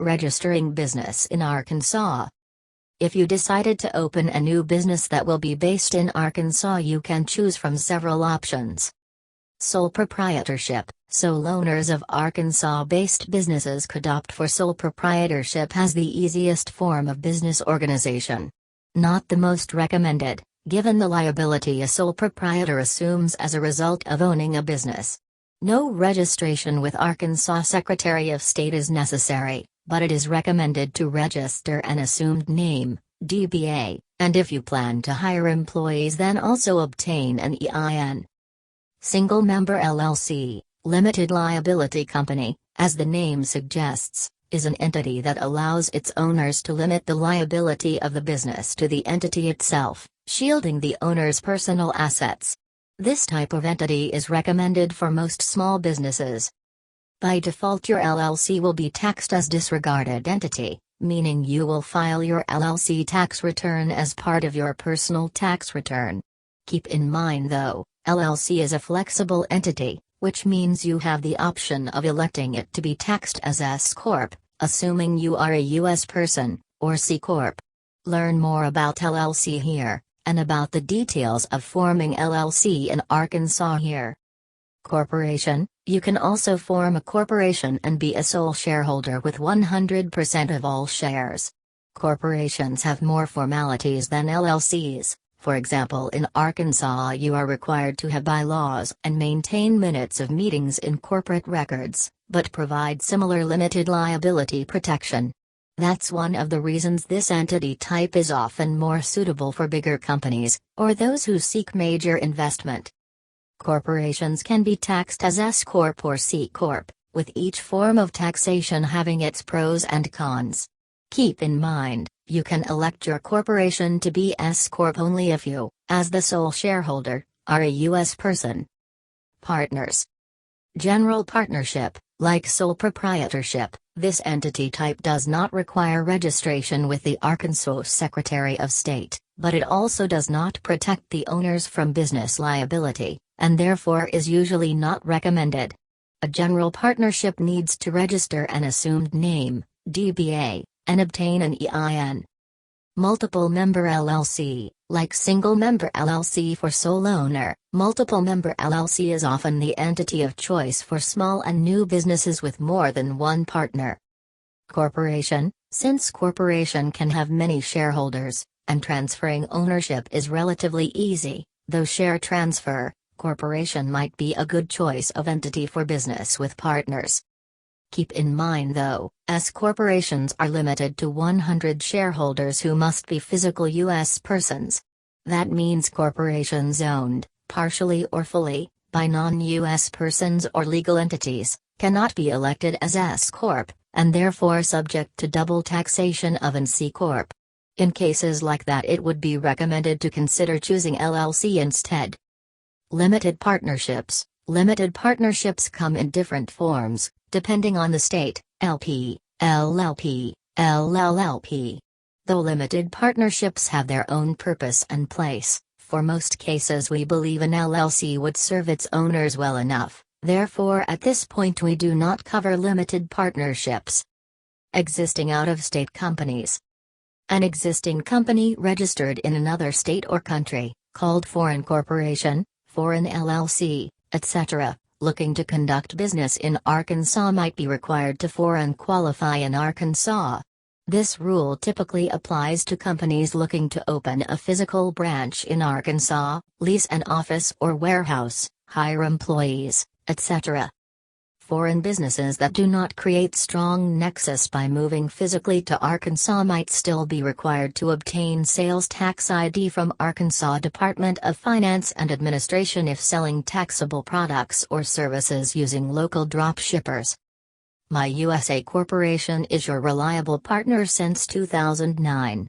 Registering business in Arkansas. If you decided to open a new business that will be based in Arkansas, you can choose from several options. Sole proprietorship. Sole owners of Arkansas-based businesses could opt for sole proprietorship as the easiest form of business organization. Not the most recommended, given the liability a sole proprietor assumes as a result of owning a business. No registration with Arkansas Secretary of State is necessary, but it is recommended to register an assumed name, DBA, and if you plan to hire employees, then also obtain an EIN. Single Member LLC, limited liability company, as the name suggests, is an entity that allows its owners to limit the liability of the business to the entity itself, shielding the owner's personal assets. This type of entity is recommended for most small businesses. By default, your LLC will be taxed as disregarded entity, meaning you will file your LLC tax return as part of your personal tax return. Keep in mind though, LLC is a flexible entity, which means you have the option of electing it to be taxed as S-Corp, assuming you are a U.S. person, or C-Corp. Learn more about LLC here, and about the details of forming LLC in Arkansas here. Corporation. You can also form a corporation and be a sole shareholder with 100% of all shares. Corporations have more formalities than LLCs. For example, in Arkansas you are required to have bylaws and maintain minutes of meetings in corporate records, but provide similar limited liability protection. That's one of the reasons this entity type is often more suitable for bigger companies, or those who seek major investment. Corporations can be taxed as S-Corp or C-Corp, with each form of taxation having its pros and cons. Keep in mind, you can elect your corporation to be S-Corp only if you, as the sole shareholder, are a U.S. person. Partners. General partnership, like sole proprietorship, this entity type does not require registration with the Arkansas Secretary of State, but it also does not protect the owners from business liability, and therefore is usually not recommended. A general partnership needs to register an assumed name, DBA, and obtain an EIN. Multiple Member LLC, like Single Member LLC for sole owner, Multiple Member LLC is often the entity of choice for small and new businesses with more than one partner. Corporation. Since corporation can have many shareholders, and transferring ownership is relatively easy, though share transfer, corporation might be a good choice of entity for business with partners. Keep in mind though, S-corporations are limited to 100 shareholders who must be physical U.S. persons. That means corporations owned, partially or fully, by non-U.S. persons or legal entities, cannot be elected as S-Corp, and therefore subject to double taxation of an C-Corp. In cases like that, it would be recommended to consider choosing LLC instead. Limited partnerships. Limited partnerships come in different forms, depending on the state, LP, LLP, LLLP. Though limited partnerships have their own purpose and place, for most cases we believe an LLC would serve its owners well enough, therefore at this point we do not cover limited partnerships. Existing out-of-state companies. An existing company registered in another state or country, called foreign corporation, foreign LLC, etc., looking to conduct business in Arkansas might be required to foreign qualify in Arkansas. This rule typically applies to companies looking to open a physical branch in Arkansas, lease an office or warehouse, hire employees, etc. Foreign businesses that do not create strong nexus by moving physically to Arkansas might still be required to obtain sales tax ID from Arkansas Department of Finance and Administration if selling taxable products or services using local drop shippers. My USA Corporation is your reliable partner since 2009.